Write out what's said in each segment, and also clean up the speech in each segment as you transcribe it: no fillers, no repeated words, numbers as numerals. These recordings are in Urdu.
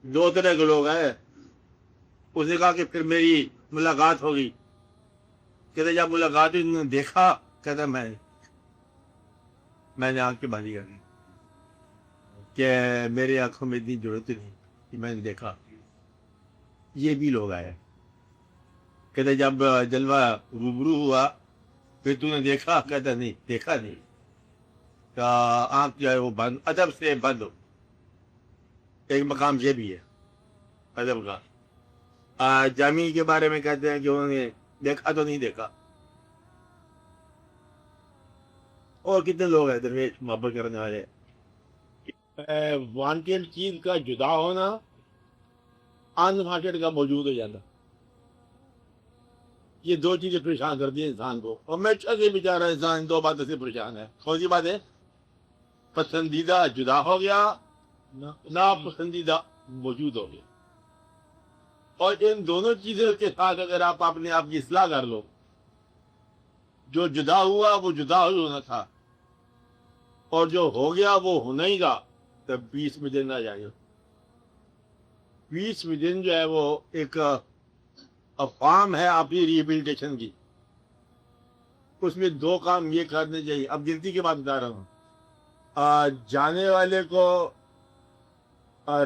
دو طرح کے لوگ ہیں. اس نے کہا کہ پھر میری ملاقات ہوگی. کہتے جب ملاقات ہوئی انہوں نے دیکھا, کہتا میں نے آنکھ باندھی کر دی کہ میری آنکھوں میں اتنی ضرورت نہیں کہ میں نے دیکھا. یہ بھی لوگ آئے. کہتے جب جلوہ روبرو ہوا پھر تو نے دیکھا, کہتا نہیں دیکھا نہیں. آنکھ جو ہے وہ بند, ادب سے بند ہو. ایک مقام یہ بھی ہے ادب کا. جامی کے بارے میں کہتے ہیں کہ انہوں نے دیکھا تو نہیں دیکھا. اور کتنے لوگ ہیں درویش محبت کرنے والے. وانٹیڈ چیز کا جدا ہونا انوانٹیڈ کا موجود ہو جانا, یہ دو چیزیں پریشان کرتی ہیں انسان کو. اور میں سے بیچارہ انسان دو باتوں سے پریشان ہے. کون سی بات ہے؟ پسندیدہ جدا ہو گیا, ناپسندیدہ موجود ہو گیا. اور ان دونوں چیزوں کے ساتھ اگر آپ اپنے آپ کی اصلاح کر لو, جو جدا ہوا وہ جدا ہی ہونا تھا, اور جو ہو گیا وہ ہونا ہی تھا, تب 20 میں دن آ جائے گا. 20 دن جو ہے وہ ایک افہام ہے آپ کی ریہیبلیٹیشن کی. اس میں دو کام یہ کرنے چاہیے. اب گنتی کی بات بتا رہا ہوں. جانے والے کو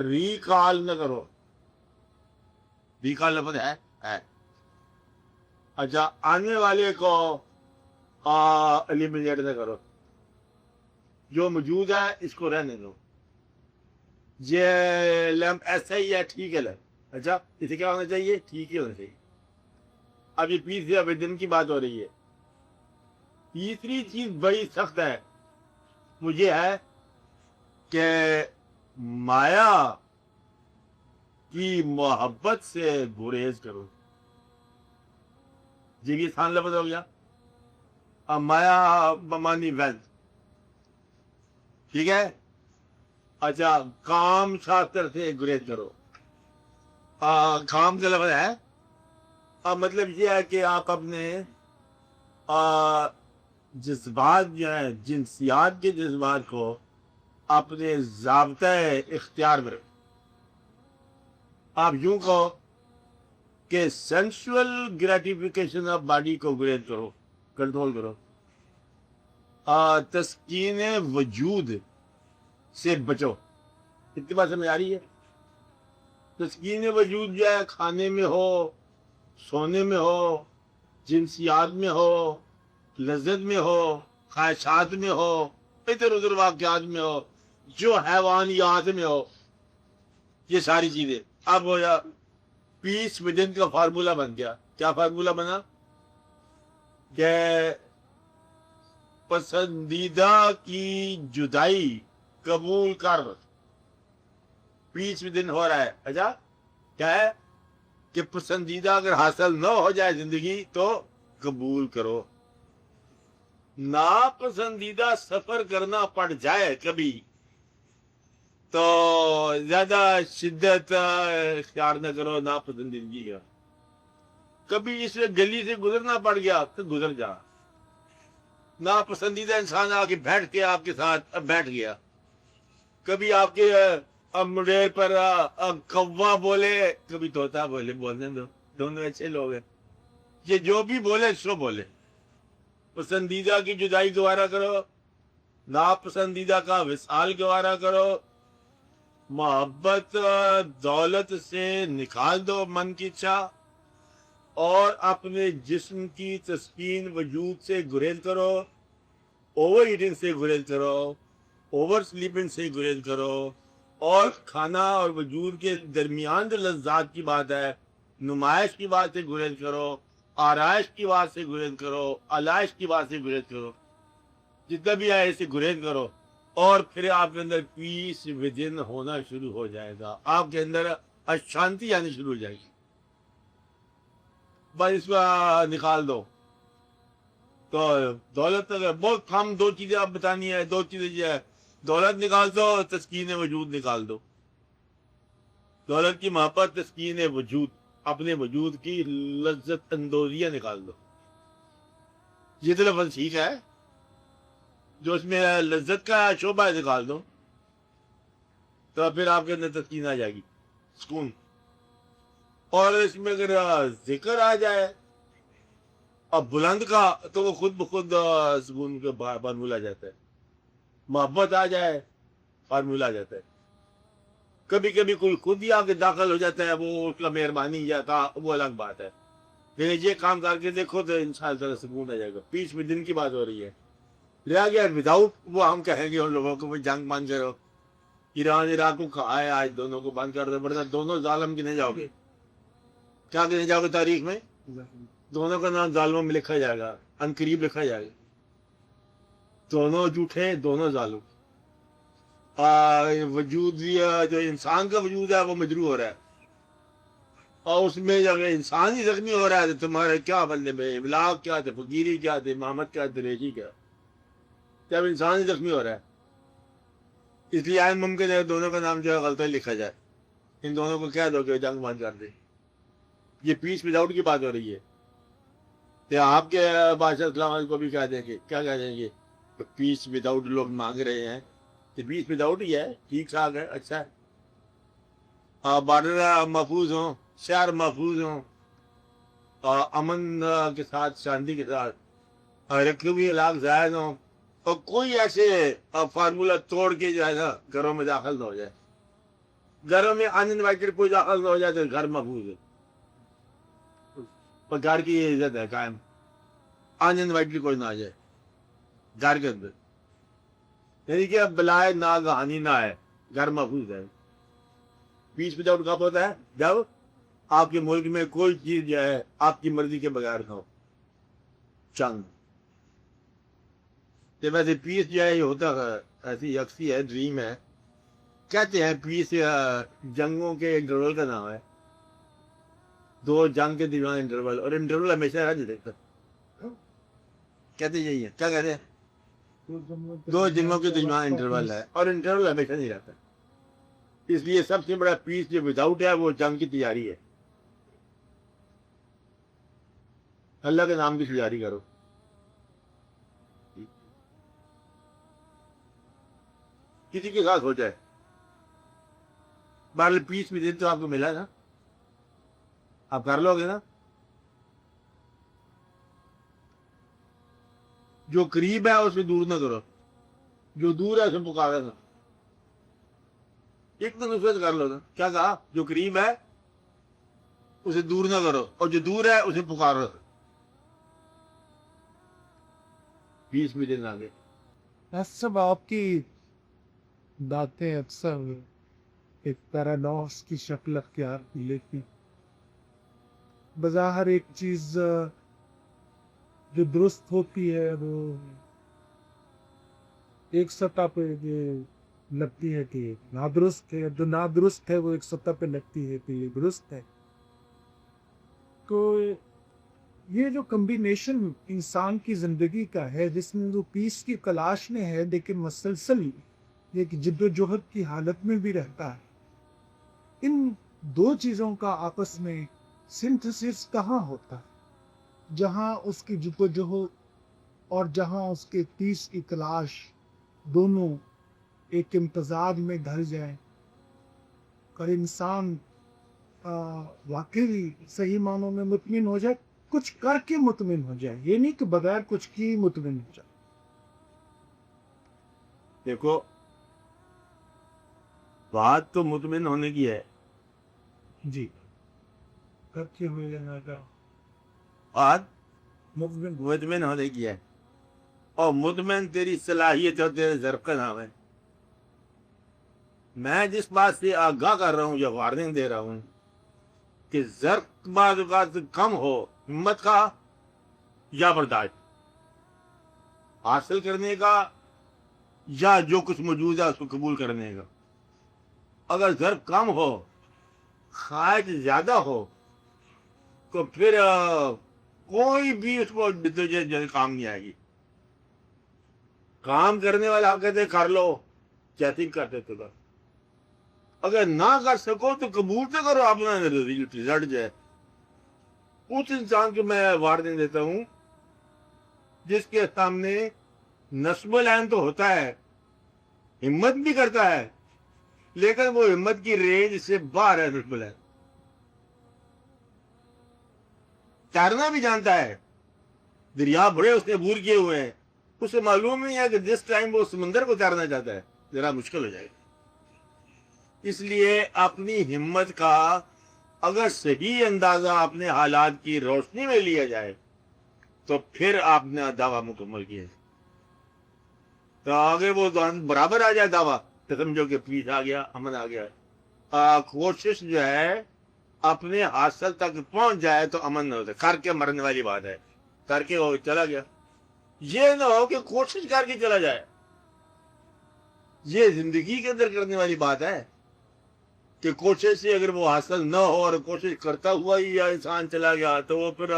ریکال نہ کرو. ریکال لفظ ہے. اچھا, آنے والے کو ایلیمنیٹ نہ کرو. جو موجود ہے اس کو رہنے دو. یہ لیمپ ایسا ہی ہے, ٹھیک ہے لیمپ. اچھا, اسے کیا ہونا چاہیے؟ ٹھیک ہی ہونا چاہیے. اب یہ 20 دن کی بات ہو رہی ہے. تیسری چیز بڑی سخت ہے, مجھے ہے کہ مایا کی محبت سے گریز کرو. جی بھی آسان لفظ ہو گیا. اب مایا بمانی ویلتھ, ٹھیک ہے. اچھا, کام شاستر سے گریز کرو. کام کا لفظ ہے. اب مطلب یہ ہے کہ آپ اپنے جذبات جو ہیں, جنسیات کے جذبات کو اپنے ضابطۂ اختیار میں رکھو. آپ یوں کہو کہ سینسول گریٹیفیکیشن آف باڈی کو گریز کرو, کنٹرول کرو. تسکین وجود سے بچو. اتنی بات سمجھ آ رہی ہے؟ تسکین وجود جو ہے کھانے میں ہو, سونے میں ہو, جنسیات میں ہو, لذت میں ہو, خواہشات میں ہو, ادھر ادھر واقعات میں ہو, جو حیوانیات میں ہو, یہ ساری چیزیں. اب ہو یا 20 دن کا فارمولہ بن گیا. کیا فارمولہ بنا؟ کہ پسندیدہ کی جدائی قبول کر. 20 دن ہو رہا ہے. اچھا, کیا ہے کہ پسندیدہ اگر حاصل نہ ہو جائے زندگی تو قبول کرو. ناپسندیدہ سفر کرنا پڑ جائے کبھی تو زیادہ شدت اختیار نہ کرو ناپسندیدگی کا. کبھی اس گلی سے گزرنا پڑ گیا تو گزر جا. ناپسندیدہ انسان آ کے بیٹھ کے آپ کے ساتھ بیٹھ گیا. کبھی آپ کے مڈیر پر کوا بولے, کبھی طوطا بولے, بولنے دو, دونوں اچھے لوگ ہیں. یہ جو بھی بولے سو بولے. پسندیدہ کی جدائی گوارا کرو, ناپسندیدہ کا وصال گوارا کرو. محبت دولت سے نکال دو من کی اچھا, اور اپنے جسم کی تسکین وجود سے گریز کرو. اوور ایٹنگ سے گریز کرو, اوور سلیپنگ سے گریز کرو, اور کھانا اور وجود کے درمیان جو لذات کی بات ہے, نمائش کی بات سے گریز کرو, آرائش کی بات سے گریز کرو, علائش کی بات سے گریز کرو. جتنا بھی آئے اسے گریز کرو, اور پھر آپ کے اندر پیس ودن ہونا شروع ہو جائے گا. آپ کے اندر اشانتی آنی شروع ہو جائے گی. بس اس کو نکال دو. تو دولت اگر بہت کم, دو چیزیں آپ بتانی ہے, دو چیزیں یہ ہے, دولت نکال دو, تسکین وجود نکال دو. دولت کی محبت, تسکین وجود, اپنے وجود کی لذت اندوزیاں نکال دو. یہ تو لفظ ٹھیک ہے, جو اس میں لذت کا شعبہ ہے نکال دو, تو پھر آپ کے اندر تسکین آ جائے گی. سکون. اور اس میں اگر ذکر آ جائے اب بلند کا تو وہ خود بخود سکون کے بارمول آ جاتا ہے. محبت آ جائے بارمول آ جاتا ہے. کبھی کبھی کوئی خود ہی آ کے داخل ہو جاتا ہے, وہ اس کا مہربانی جاتا, وہ الگ بات ہے. لیکن یہ کام کر کے دیکھو تو انشاءاللہ تعالی سکون آ جائے گا. بیچ میں دن کی بات ہو رہی ہے, رہ گیا وداؤٹ, وہ ہم کہیں گے ان لوگوں کو وہ جنگ بند کرو, ایران عراق کو کھائے آج دونوں کو بند کر دو, ورنہ دونوں ظالم گنے جاؤ گے. کیا گنے جاؤ گے تاریخ میں؟ دونوں کا نام ظالموں میں لکھا جائے گا, ان قریب لکھا جائے گا. دونوں جھوٹے, دونوں ظالم. وجود جو انسان کا وجود ہے وہ مجروح ہو رہا ہے, اور اس میں اگر انسان ہی زخمی ہو رہا ہے تو تمہارے کیا بندے میں ابلاغ کیا تھے, فقیری کیا تھے, محمد کیا, دریجی کیا, جب انسان ہی زخمی ہو رہا ہے. اس لیے آئین ممکن ہے دونوں کا نام جو ہے غلط لکھا جائے. ان دونوں کو کہہ دو کہ جنگ بند کر دے. یہ پیس وداؤٹ کی بات ہو رہی ہے. تو آپ کے بادشاہ اسلام کو بھی کہہ دیں گے, کیا کہہ دیں گے, پیس وداؤٹ لوگ مانگ رہے ہیں, تو پیس وداؤٹ ہی ہے, ٹھیک ٹھاک ہے, اچھا ہے. بارڈر محفوظ ہوں, شہر محفوظ ہوں, امن کے ساتھ, شانتی کے ساتھ, رقبی علاق زائد ہوں, اور کوئی ایسے فارمولہ توڑ کے جو ہے نا گھروں میں داخل نہ ہو جائے. گھروں میں ان انوائٹڈ کوئی داخل نہ ہو جائے تو گھر محفوظ ہے. اور گھر کی یہ عزت ہے قائم, ان انوائٹڈ کوئی نہ آ جائے گھر کے اندر, یعنی کہ بلائے ناگہانی نہ آئے, گھر محفوظ ہے. پیس وداؤٹ کب ہوتا ہے؟ جب آپ کے ملک میں کوئی چیز جو ہے آپ کی مرضی کے بغیر نہ ہو. چنگ تو ویسے پیس جو ہے یہ ہوتا ہے ایسی یکسی ہے, ڈریم ہے. کہتے ہیں پیس جنگوں کے انٹرول کا نام ہے, دو جنگ کے درمیان انٹرول, اور انٹرول ہمیشہ رہ دیتا. کہتے یہی ہے, کیا کہتے ہیں, دو جنگوں کے درمیان انٹرول ہے, اور انٹرول ہمیشہ نہیں رہتا. اس لیے سب سے بڑا پیس جو وداؤٹ ہے وہ جنگ کی تیاری ہے. اللہ کے نام کی تیاری کرو. کسی کے ساتھ ہو جائے, بہرحال پیس بھی دن تو آپ کو ملا نا, آپ کر لو گے نا. جو قریب ہے اسے دور نہ کرو, جو دور ہے اسے پکارا نا. ایک تو نصرت کر لو نا, کیا کہا, جو قریب ہے اسے دور نہ کرو, اور جو دور ہے اسے پکارو. پیس بھی دن آگے. سب آپ کی باتیں اکثر ایک پیراڈاکس کی شکل اختیار کی لیتی. بظاہر ایک چیز جو درست ہوتی ہے وہ ایک سطح پہ یہ لگتی ہے کہ نادرست ہے, جو نادرست ہے وہ ایک سطح پہ لگتی ہے کہ یہ درست ہے. تو یہ جو کمبینیشن انسان کی زندگی کا ہے, جس میں وہ پیس کی تلاش میں ہے لیکن مسلسل ایک جد و جہد کی حالت میں بھی رہتا ہے, ان دو چیزوں کا آپس میں سنتھسس کہاں ہوتا ہے, جہاں اس کی جد و جہد اور جہاں اس کے پیس کی تلاش دونوں ایک امتزاج میں ڈھل جائیں, اور انسان واقعی صحیح معنوں میں مطمئن ہو جائے, کچھ کر کے مطمئن ہو جائے, یہ نہیں کہ بغیر کچھ کی مطمئن ہو جائے. دیکھو بات تو مطمئن ہونے کی ہے, جی کر کے ہوئے جانا کا بات مطمئن مطمئن ہونے کی ہے, اور مطمئن تیری صلاحیت اور تیرے ضرب کا نام ہے. میں جس بات سے آگاہ کر رہا ہوں یا وارننگ دے رہا ہوں کہ ضرب بعض اوقات کم ہو, ہمت کا یا برداشت حاصل کرنے کا, یا جو کچھ موجود ہے اس کو قبول کرنے کا. اگر ضرب کم ہو, خواہش زیادہ ہو, تو پھر کوئی بھی اس کو جدوجہد کام نہیں آئے گی. کام کرنے والا آپ کہتے کر لو, چیتنگ کرتے تو کر, اگر نہ کر سکو تو قبول تو کرو اپنا رزلٹ جو ہے. اس انسان کو میں وارننگ دیتا ہوں جس کے سامنے نصب العین تو ہوتا ہے, ہمت بھی کرتا ہے, لیکن وہ ہمت کی رینج سے باہر ہے بالکل ہے. تیرنا بھی جانتا ہے, دریا بڑے اس نے عبور کیے ہوئے ہیں, اسے معلوم نہیں ہے کہ جس ٹائم وہ سمندر کو تیرنا چاہتا ہے ذرا مشکل ہو جائے گا. اس لیے اپنی ہمت کا اگر صحیح اندازہ اپنے حالات کی روشنی میں لیا جائے تو پھر آپ نے دعویٰ مکمل کیا. تو آگے وہ برابر آ جائے دعویٰ تو سمجھو کہ پیس آ گیا, امن آ گیا. کوشش جو ہے اپنے حاصل تک پہنچ جائے تو امن نہ ہوتا, کر کے مرنے والی بات ہے, کر کے وہ چلا گیا. یہ نہ ہو کہ کوشش کر کے چلا جائے, یہ زندگی کے اندر کرنے والی بات ہے کہ کوشش سے اگر وہ حاصل نہ ہو اور کوشش کرتا ہوا ہی یا انسان چلا گیا تو وہ پھر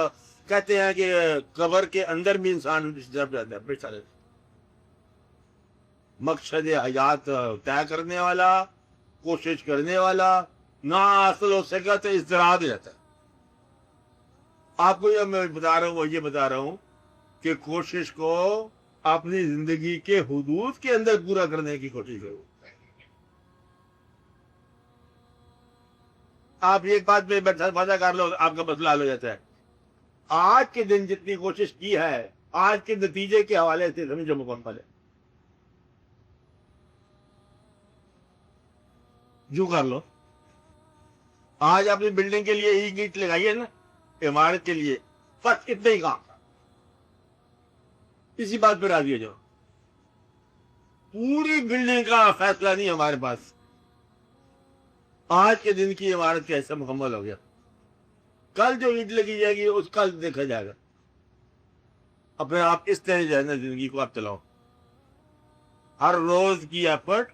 کہتے ہیں کہ قبر کے اندر بھی انسان جب جاتا ہے بیچارے. مقصد حیات طے کرنے والا, کوشش کرنے والا نہ حاصل ہو سکا تو اضطراب ہو جاتا ہے. آپ کو یہ میں بتا رہا ہوں, وہ یہ بتا رہا ہوں کہ کوشش کو اپنی زندگی کے حدود کے اندر پورا کرنے کی کوشش کرو. آپ ایک بات پہ وعدہ کر لو, آپ کا مسئلہ حل ہو جاتا ہے. آج کے دن جتنی کوشش کی ہے آج کے نتیجے کے حوالے سے سمجھو مکمل ہے. جو کر لو, آج اپنی بلڈنگ کے لیے اینٹ لگائی ہے نا, عمارت کے لیے بس اتنا ہی کام, اسی بات پہ راضی ہو جاؤ. پوری بلڈنگ کا فیصلہ نہیں ہمارے پاس, آج کے دن کی عمارت کا حصہ مکمل ہو گیا, کل جو اینٹ لگی جائے گی اس کا دیکھا جائے گا. اپنے آپ اس طرح جو ہے نا زندگی کو آپ چلاؤ, ہر روز کی ایفرٹ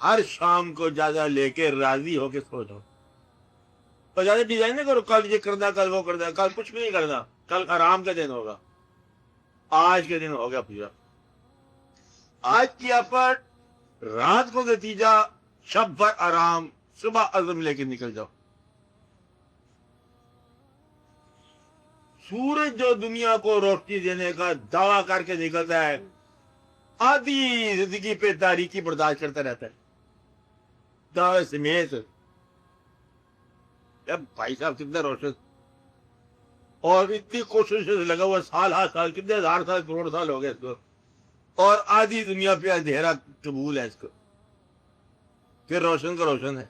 ہر شام کو زیادہ لے کے راضی ہو کے سو جاؤ. تو زیادہ ڈیزائن نہیں کرو, کل یہ کرنا کل وہ کرنا, کل کچھ بھی نہیں کرنا, کل آرام کا دن ہوگا. آج کے دن ہو گیا پورا, آج کی ایفرٹ رات کو نتیجہ, شب بھر آرام, صبح عزم لے کے نکل جاؤ. سورج جو دنیا کو روشنی دینے کا دعویٰ کر کے نکلتا ہے, آدھی زندگی پہ تاریکی برداشت کرتا رہتا ہے دعوے سمیت. بھائی صاحب کتنا روشن, اور اتنی کوشش سے لگا ہوا, سال ہر سال, کتنے ہزار سال کروڑ سال ہو گئے اس کو, اور آدھی دنیا پہ اندھیرا قبول ہے اس کو, پھر روشن کا روشن ہے.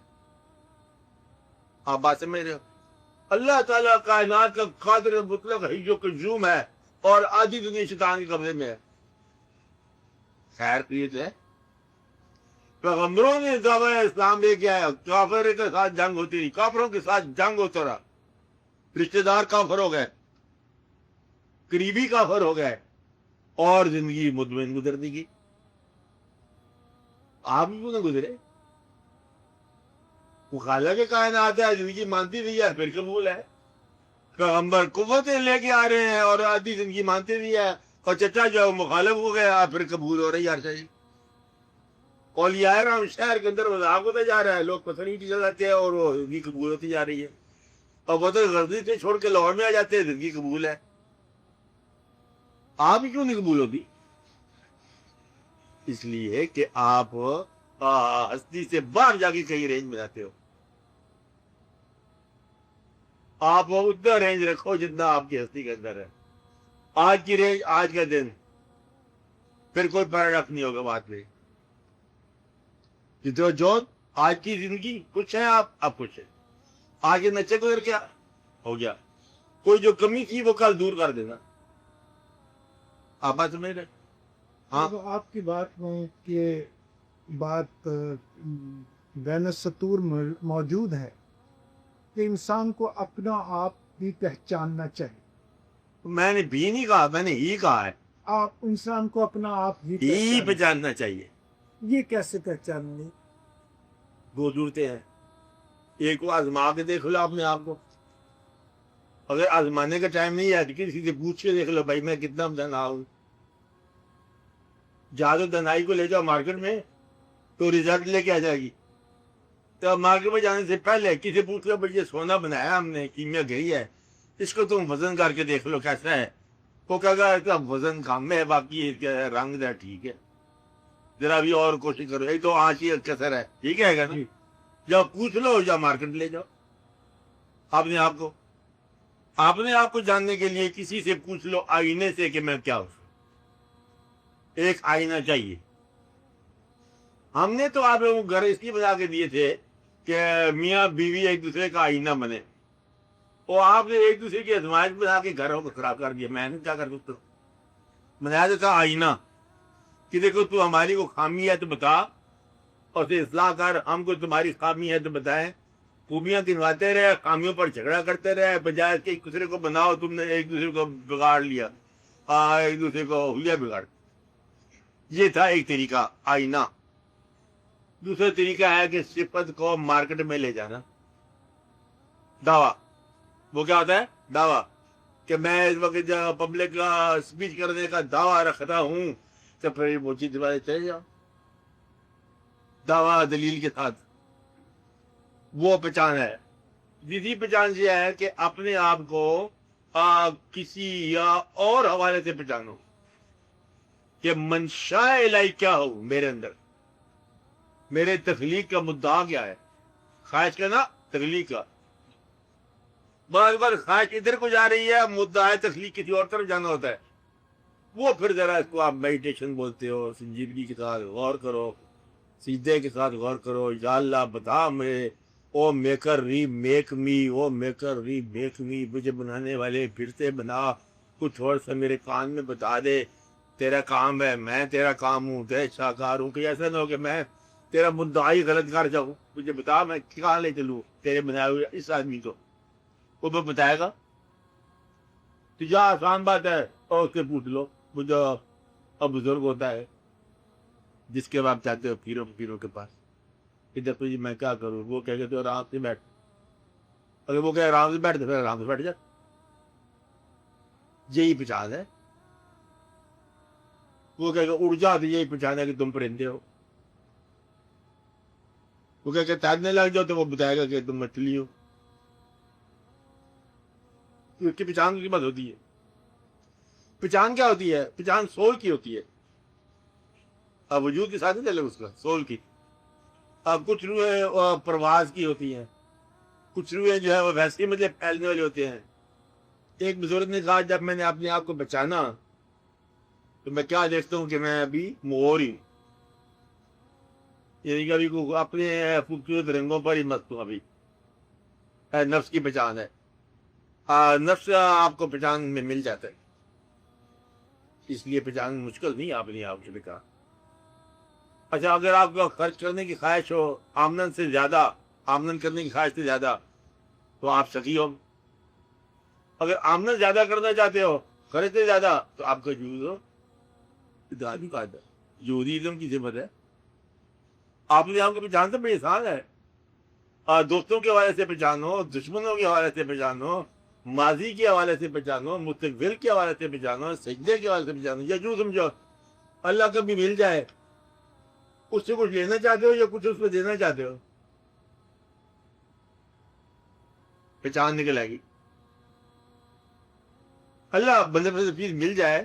آپ بات سمجھ رہے ہو؟ اللہ تعالیٰ کائنات کا قادر مطلق حی و قیوم ہے اور آدھی دنیا شیطان کے قبضے میں ہے. خیر تو یہ تو ہے, پیغمبروں نے دعویٰ اسلام لے کے آیا, کافر کے ساتھ جنگ ہوتی رہی, کافروں کے ساتھ جنگ ہوتا رہا, رشتہ دار کافر ہو گئے, قریبی کافر ہو گئے, اور زندگی مطمئن گزرنے کی. آپ بھی کیوں نہ گزرے؟ وہ خالق کے کائنات ہے, زندگی مانتی بھی ہے پھر قبول ہے. پیغمبر قوتیں لے کے آ رہے ہیں اور آدھی زندگی مانتے بھی ہے, اور چچا جو ہے وہ مخالف ہو گیا پھر قبول ہو رہی ہے. ہر چیز اولیاء کرام شہر کے اندر مذاق ہوتا جا رہا ہے, لوگ پتہ نہیں چل جاتے ہیں اور وہ زندگی قبول ہوتی جا رہی ہے. اور وہ تو غزنی سے چھوڑ کے لاہور میں آ جاتے ہیں, زندگی قبول ہے. آپ ہی کیوں نہیں قبول ہوتی؟ اس لیے کہ آپ ہستی سے باہر جا کے کئی رینج بناتے ہو. آپ اتنا رینج رکھو جتنا آپ کی ہستی کے اندر ہے. آج کی رینج, آج کا دن, پھر کوئی پیراڈاکس نہیں ہوگا بات میں. جو آج کی زندگی کچھ ہے, آپ کچھ ہے. آگے نچے کو کیا ہو گیا, کوئی جو کمی تھی وہ کل دور کر دینا. آپ بات سمجھ رہے؟ ہاں, آپ کی بات میں کہ بات بین السطور موجود ہے کہ انسان کو اپنا آپ بھی پہچاننا چاہیے. میں نے بھی نہیں کہا, میں نے ہی کہا ہے. آپ انسان کو اپنا آپ ہی پہچاننا چاہیے. یہ کیسے پہچانیں گے؟ دو صورتیں ہیں. ایک کو آزما کے دیکھ لو اپنے آپ کو, اگر آزمانے کا ٹائم نہیں ہے تو کسی سے پوچھ کے دیکھ لو, بھائی میں کتنا دنا ہوں. جادو دنائی کو لے جاؤ مارکیٹ میں تو ریزلٹ لے کے آ جائے گی. تو مارکیٹ میں جانے سے پہلے کسی پوچھ لو, بھائی یہ سونا بنایا ہم نے, کیمیا گئی ہے, اس کو تم وزن کر کے دیکھ لو کیسا ہے. وہ کہے گا اس کا وزن کم ہے, باقی اس کا رنگ ہے ٹھیک ہے. ذرا بھی اور کوشش کرو، ایک تو آنچ ہی کسر ہے، ٹھیک ہے نا؟ یا پوچھ لو یا مارکیٹ لے جاؤ اپنے آپ کو جاننے کے لیے کسی سے پوچھ لو آئینے سے کہ میں کیا ہوں. ایک آئینہ چاہیے. ہم نے تو آپ لوگوں کو گھر اس لیے بنا کے دیے تھے کہ میاں بیوی ایک دوسرے کا آئینہ بنے، اور آپ نے ایک دوسرے کی آزمائش بنا کے گھروں کو خراب کر دیا. میں نے کیا کر سکتا ہوں؟ بنایا تو تھا آئینہ کہ دیکھو تو ہماری کو خامی ہے تو بتا اور اسے اصلاح کر، ہم کو تمہاری خامی ہے تو بتائیں. خوبیاں گنواتے رہے، خامیوں پر جھگڑا کرتے رہے، بجائے کہ ایک دوسرے کو بناؤ. تم نے ایک دوسرے کو بگاڑ لیا، ایک دوسرے کو حلیہ بگاڑ. یہ تھا ایک طریقہ آئینہ. دوسرا طریقہ ہے کہ صفت کو مارکیٹ میں لے جانا. دعویٰ، وہ کیا ہوتا ہے؟ دعویٰ کہ میں اس وقت پبلک کا اسپیچ کرنے کا دعویٰ رکھتا ہوں، تو پھر وہ چیز والے چلے جاؤ دعویٰ دلیل کے ساتھ. وہ پہچان ہے. تیسری پہچان یہ ہے کہ اپنے آپ کو کسی یا اور حوالے سے پہچانو کہ منشاء الہی کیا ہو میرے اندر، میرے تخلیق کا مدعا کیا ہے. خواہش کا نا، تخلیق کا. بار بار خواہش ادھر کو جا رہی ہے، مدعا تخلیق کسی اور طرف جانا ہوتا ہے. وہ پھر ذرا اس کو آپ میڈیٹیشن بولتے ہو. سنجیدگی کے ساتھ غور کرو، سیدھے کے ساتھ غور کرو. یا اللہ بتا مجھے، او میکر ری میک می، او میکر ری میک می، مجھے بنانے والے پھر سے بنا. کچھ اور سا میرے کان میں بتا دے. تیرا کام ہے، میں تیرا کام ہوں، تیرا شاہکار ہوں. کہ ایسا نہ ہو کہ میں تیرا مدعائی غلط کر جاؤں. مجھے بتا میں کہاں لے چلوں تیرے بنائے ہوئے اس آدمی کو. وہ میں بتائے گا تو جا، آسان بات ہے. اور اس سے پوچھ لو. مجھے اب بزرگ ہوتا ہے جس کے بعد چاہتے ہو پیروں کے پاس کہ دیکھو جی میں کیا کروں. وہ کہہ گے تو آرام سے بیٹھ. اگر وہ کہ آرام سے بیٹھ تو پھر آرام سے بیٹھ جا. یہی پہچان ہے. وہ کہے گا اڑ جا، تو یہی پہچان ہے کہ تم پرندے ہو. وہ کہے کہ تیرنے لگ جاؤ تو وہ بتائے گا کہ تم مچھلی ہو. اس کی پہچان کی بات ہوتی ہے. پہچان کیا ہوتی ہے؟ پہچان سول کی ہوتی ہے. اب وجود کے ساتھ نہیں چلے اس کا، سول کی. اب کچھ روحیں پرواز کی ہوتی ہیں، کچھ روحیں جو ہے وہ ویسے مطلب پھیلنے والے ہوتے ہیں. ایک بزرگ نے کہا جب میں نے اپنے آپ کو پہچانا تو میں کیا دیکھتا ہوں کہ میں ابھی مغور ہی ہوں. یعنی کہ ابھی اپنے خوبصورت رنگوں پر ہی مست ہوں. ابھی نفس کی پہچان ہے. نفس آپ کو پہچان میں مل جاتا ہے. اس لیے پہچان مشکل نہیں. آپ نے آپ سے کہا اچھا اگر آپ کو خرچ کرنے کی خواہش ہو آمدن سے زیادہ، آمدن کرنے کی خواہش سے زیادہ، تو آپ سخی ہو. اگر آمدن زیادہ کرنا چاہتے ہو خرچ سے زیادہ، تو آپ کا جود ہو. ادھاری بات ہے. جودیزم کی صفت ہے. آپ نے آپ کو پہچانتے بڑی آسان ہے. دوستوں کے حوالے سے پہچانو، دشمنوں کے حوالے سے پہچانو، ماضی کے حوالے سے پہچانو، مستقبل کے حوالے سے پہچانو، سجدے کے حوالے سے پہچانو. یا جو سمجھو اللہ کبھی مل جائے، اس سے کچھ لینا چاہتے ہو یا کچھ اس کو دینا چاہتے ہو، پہچان نکل آئے گی. اللہ مطلب چیز مل جائے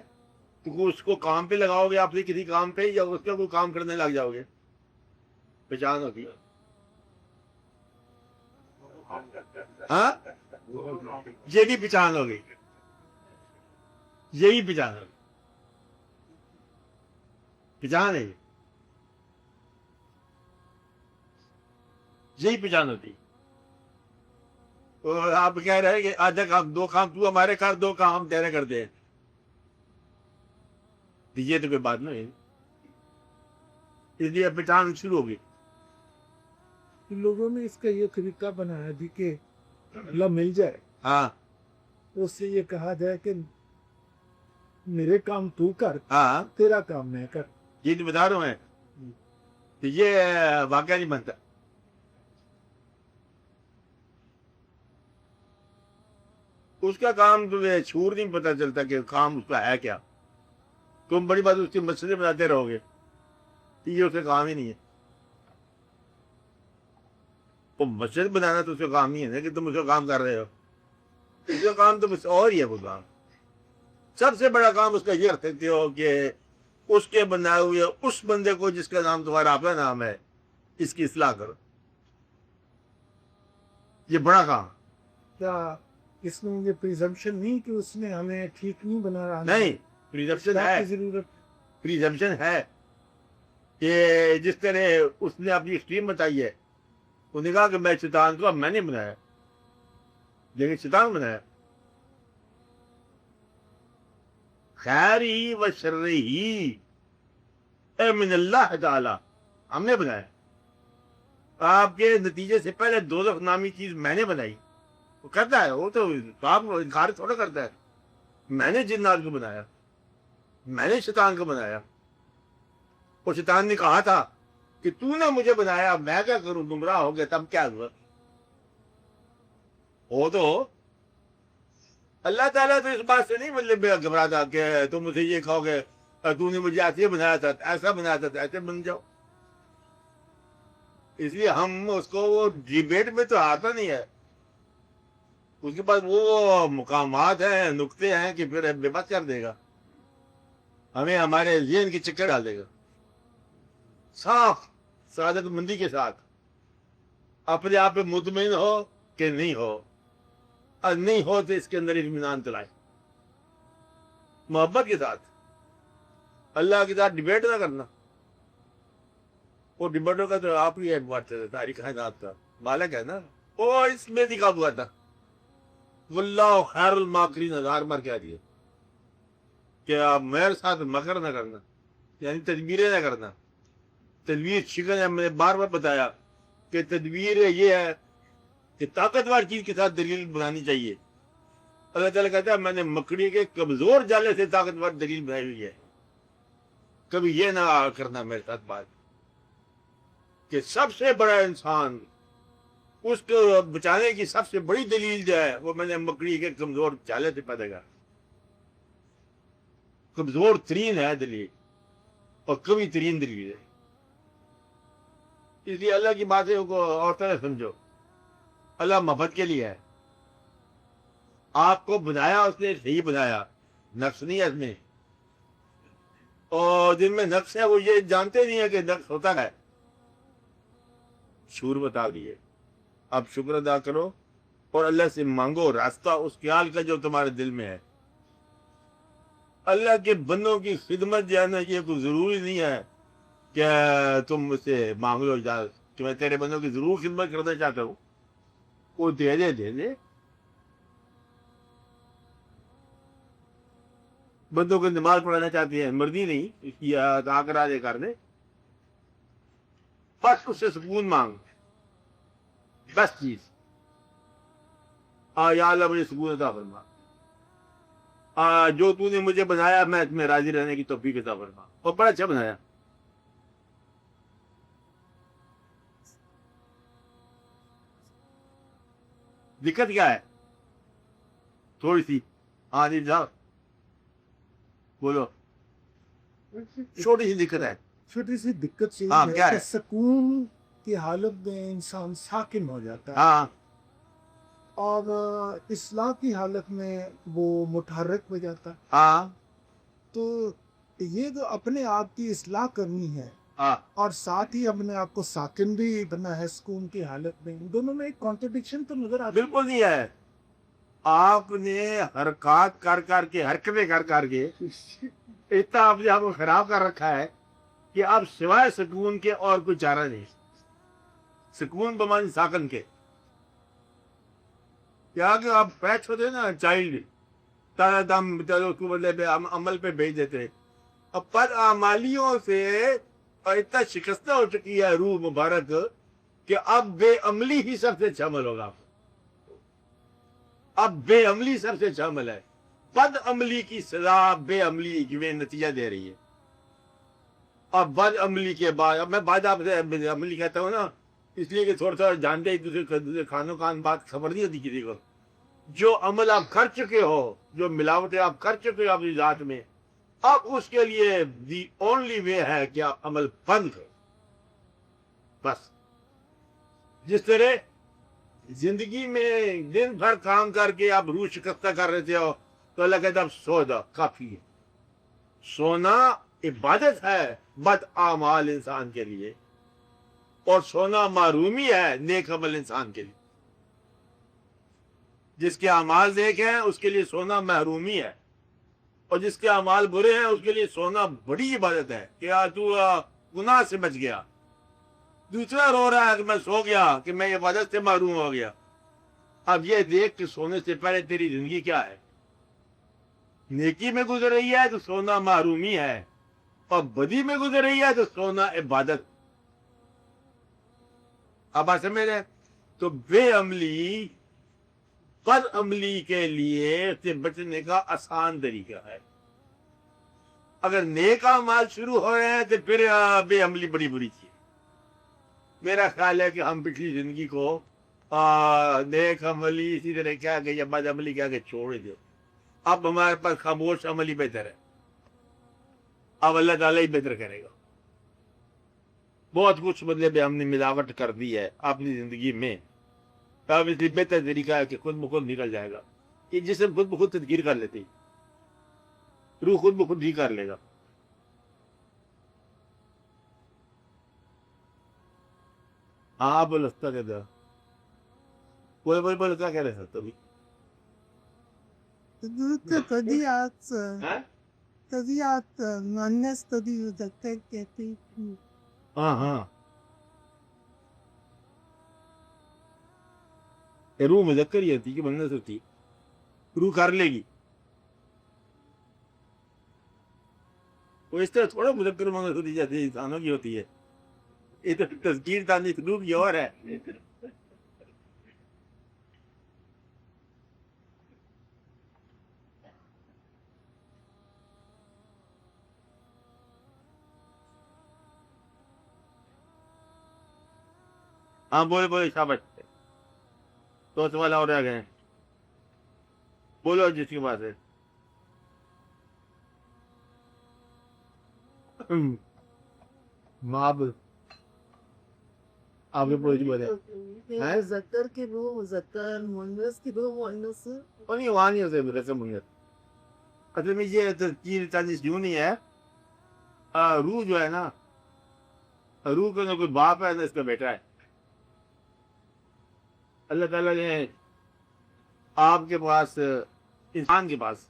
تو اس کو کام پہ لگاؤ گے آپ سے کسی کام پہ، یا اس کا کوئی کام کرنے لگ جاؤ گے. پہچان ہوتی ہے. ہاں یہ بھی پہچان ہو گئی. یہی پہچان ہوگی. پہچان ہے یہی پہچان ہوتی. اور آپ کہہ رہے ہیں کہ آدھا کام دو کام تو ہمارے کر، دو کام ہم تیرے کرتے ہیں. یہ تو کوئی بات نہیں. اس لیے پہچان شروع ہوگی. لوگوں نے اس کا یہ طریقہ بنایا بھی کہ اللہ مل جائے ہاں تو اس سے یہ کہا جائے کہ میرے کام تو کر، ہاں تیرا کام میں کر. یہ تو بتا رہا ہوں میں. تو یہ واقعہ نہیں بنتا. اس کا کام تمہیں چھوڑ نہیں پتا چلتا کہ کام اس کا ہے کیا. تم بڑی بات اس کی مسئلے بناتے رہو گے. یہ اس کا کام ہی نہیں ہے. وہ مسجد بنانا تو اس کا کام ہی ہے نا کہ تم اس کا کام کر رہے ہو. اس کا کام تو بس اور ہی ہے. وہ کام سب سے بڑا کام اس کا یہ رکھتے ہو کہ اس کے بنائے ہوئے اس بندے کو جس کا نام تمہارا اپنا نام ہے، اس کی اصلاح کرو. یہ بڑا کام. کیا اس میں یہ پریزمپشن نہیں کہ اس نے ہمیں ٹھیک نہیں بنا رہا؟ نہیں، پریزمپشن ہے، ضرورت. پریزمپشن ہے کہ جس طرح اس نے اپنی اسٹریم بتائی ہے، اس نے کہا کہ میں شیطان کو اب میں نے بنایا، لیکن شیطان بنایا. خیر ہی و شر ہی اے من اللہ تعالی، ہم نے بنایا. آپ کے نتیجے سے پہلے دوزخ نامی چیز میں نے بنائی. وہ کرتا ہے، وہ تو آپ انکار تھوڑا کرتا ہے. میں نے جنات کو بنایا، میں نے شیطان کو بنایا. اور شیطان نے کہا تھا کہ تو نے مجھے بنایا، میں کیا کروں، گمراہ ہو گیا. تب کیا ہوا؟ وہ تو اللہ تعالیٰ تو اس بات سے نہیں مطلب گھبراتا کہ تم مجھے یہ کہو گے تو نے مجھے ایسے بنایا تھا، ایسا بنایا تھا، ایسے بن جاؤ. اس لیے ہم اس کو وہ ڈیبیٹ میں تو آتا نہیں ہے. اس کے پاس وہ مقامات ہیں، نقطے ہیں کہ پھر بے بس کر دے گا، ہمیں ہمارے ذہن کی چکر ڈال دے گا. صاف سعادت مندی کے ساتھ اپنے آپ پہ مطمئن ہو کہ نہیں ہو، اور نہیں ہو تو اس کے اندر اطمینان دلائے، محبت کے ساتھ. اللہ کے ساتھ ڈبیٹ نہ کرنا. وہ ڈبیٹوں کا تو آپ ہی بات ہے، تاریخ کائنات کا مالک ہے نا. وہ اس میں دکھا ہوا تھا واللہ خیر الماکرین، ہزار مر کیا دیا کہ آپ میرے ساتھ مکر نہ کرنا، یعنی تدبیریں نہ کرنا. تدبیر شکن ہے، میں نے بار بار بتایا کہ تدبیر یہ ہے کہ طاقتور چیز کے ساتھ دلیل بنانی چاہیے. اللہ تعالیٰ کہتا ہے میں نے مکڑی کے کمزور جالے سے طاقتور دلیل بنائی ہوئی ہے. کبھی یہ نہ کرنا میرے ساتھ بات کہ سب سے بڑا انسان، اس کو بچانے کی سب سے بڑی دلیل جو ہے وہ میں نے مکڑی کے کمزور جالے سے پیدا کر. کمزور ترین ہے دلیل اور کمی ترین دلیل ہے. اس لیے اللہ کی باتیں کو اور طرح سمجھو. اللہ محبت کے لیے ہے. آپ کو بنایا اس نے صحیح بنایا، نقص نہیں ہے اس میں. اور جن میں نقص ہے وہ یہ جانتے نہیں ہے کہ نقص ہوتا ہے. شور بتا دیے. اب شکر ادا کرو اور اللہ سے مانگو راستہ اس خیال کا جو تمہارے دل میں ہے. اللہ کے بندوں کی خدمت جو ہے نا، یہ کوئی ضروری نہیں ہے کہ تم مجھ سے مانگ لو اجازت کہ میں تیرے بندوں کی ضرور خدمت کرنا چاہتا ہوں. وہ دے دے. بندوں کو نماز پڑھانا چاہتے ہیں، مرضی نہیں اس کی آ کرا دے کر دے. بس اس سے سکون مانگ، بس چیز. یا اللہ مجھے سکون عطا فرما. جو تو نے مجھے بنایا میں اس میں راضی رہنے کی توفیق عطا فرما. اور بڑا اچھا بنایا. دقت کیا ہے؟ تھوڑی سی. ہاں جی صاحب بولو. چھوٹی سی دقت ہے. چھوٹی سی دقت یہ ہاں، کیا ہے ہے؟ کہ سکون کی حالت میں انسان ساکن ہو جاتا ہے، ہاں اور اصلاح کی حالت میں وہ متحرک ہو جاتا ہے. ہاں تو یہ جو اپنے آپ کی اصلاح کرنی ہے ہاں اور ساتھ ہی اپنے آپ کو ساکن بھی بننا ہے سکون کی حالت میں، ان دونوں میں ایک کانٹرڈکشن تو نظر آتی ہے. بالکل نہیں ہے. آپ نے حرکات کر کے، حرکتیں کر کے اتنا آپ نے آپ کو خراب کر رکھا ہے کہ آپ سوائے سکون کے اور کوئی چارہ نہیں. سکون بمانی ساکن کے. کیا کہ آپ پیچ ہوتے نا چائلڈ، تارا دم اس کو بدلے عمل پہ بھیج دیتے. اب بد اعمالیوں سے اتنا شکستہ ہو چکی ہے روح مبارک کہ اب بے عملی ہی سب سے اچھا عمل ہوگا. اب بے عملی سب سے اچھا عمل ہے. بد عملی کی سزا بے عملی میں نتیجہ دے رہی ہے. اب بد عملی کے بعد، اب میں بعد آپ سے عملی کہتا ہوں نا اس لیے کہ تھوڑا سا جانتے ایک دوسرے کھانوں کان بات خبر نہیں ہوتی کسی کو. جو عمل آپ کر چکے ہو، جو ملاوٹیں آپ کر چکے ہو اپنی ذات میں، اب اس کے لیے دی اونلی وے ہے کہ آپ عمل بند کرو. بس جس طرح زندگی میں دن بھر کام کر کے آپ روح شکستہ کر رہتے ہو تو اللہ کہتا ہے اب سو جاؤ، کافی ہے. سونا عبادت ہے بد اعمال انسان کے لیے، اور سونا معرومی ہے نیک عمل انسان کے لیے. جس کے اعمال نیک ہیں اس کے لیے سونا محرومی ہے، اور جس کے اعمال برے ہیں اس کے لیے سونا بڑی عبادت ہے کہ تو گناہ سے بچ گیا. دوسرا رو رہا ہے کہ میں سو گیا، کہ میں عبادت سے محروم ہو گیا. اب یہ دیکھ کہ سونے سے پہلے تیری زندگی کیا ہے. نیکی میں گزر رہی ہے تو سونا محرومی ہے، اور بدی میں گزر رہی ہے تو سونا عبادت. اب آپ سمجھ رہے؟ تو بے عملی بد عملی کے لیے سے بچنے کا آسان طریقہ ہے. اگر نیک اعمال شروع ہو رہے ہیں تو پھر بے عملی بڑی بری چیز. میرا خیال ہے کہ ہم پچھلی زندگی کو نیک عملی اسی طرح کیا کہ یا بد عملی کیا کہ چھوڑ دو. اب ہمارے پاس خاموش عملی بہتر ہے. اب اللہ تعالیٰ ہی بہتر کرے گا. بہت کچھ مطلب ہم نے ملاوٹ کر دی ہے اپنی زندگی میں. اب اس لیے بہتر طریقہ ہے کہ خود بخود نکل جائے گا. یہ جسم خود بخود تدگیر کر لیتی، روح خود بخود ہی کر لے گا. ہاں بولو کیا کہتے ہو؟ بولو کیا کہہ رہے ہیں تبھی؟ ہاں ہاں، روح مذکر ہی ہوتی کہ بننے ہوتی، روح کر لے گی. وہ اس طرح تھوڑا مذکر منگل ہوتی جاتی ہے انسانوں کی ہوتی ہے. یہ تو تذکیر تانیث روح کی اور ہے. ہاں بولے شاباش. تو سوال اور آ گئے. بولو جس کی بات ہے. ماں آپ کے پوچھ بولے مذکر کی روح مذکر، مؤنث کی روح مؤنث. اور نہیں وہاں نہیں ہوتے رسم ہوئی. اصل میں یہ تذکیر تانیث یوں نہیں ہے. روح جو ہے نا، روح کا نہ کوئی باپ ہے نہ اس کا بیٹا ہے. اللہ تعالیٰ نے آپ کے پاس، انسان کے پاس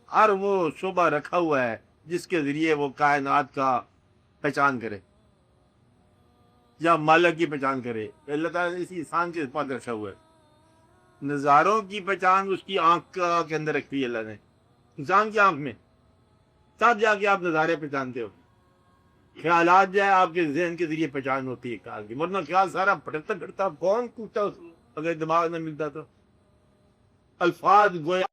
ہر وہ شعبہ رکھا ہوا ہے جس کے ذریعے وہ کائنات کا پہچان کرے یا مالک کی پہچان کرے. اللہ تعالیٰ نے اسی انسان کے پاس رکھا ہوا ہے. نظاروں کی پہچان اس کی آنکھ کے اندر رکھی ہے اللہ نے، انسان کی آنکھ میں. تب جا کے آپ نظارے پہچانتے ہو. خیالات جو ہے آپ کے ذہن کے ذریعے پہچان ہوتی ہے خیال کی، ورنہ خیال سارا پھٹکتا پھٹتا کون پوچھتا اگر دماغ نہ ملتا تو. الفاظ گویا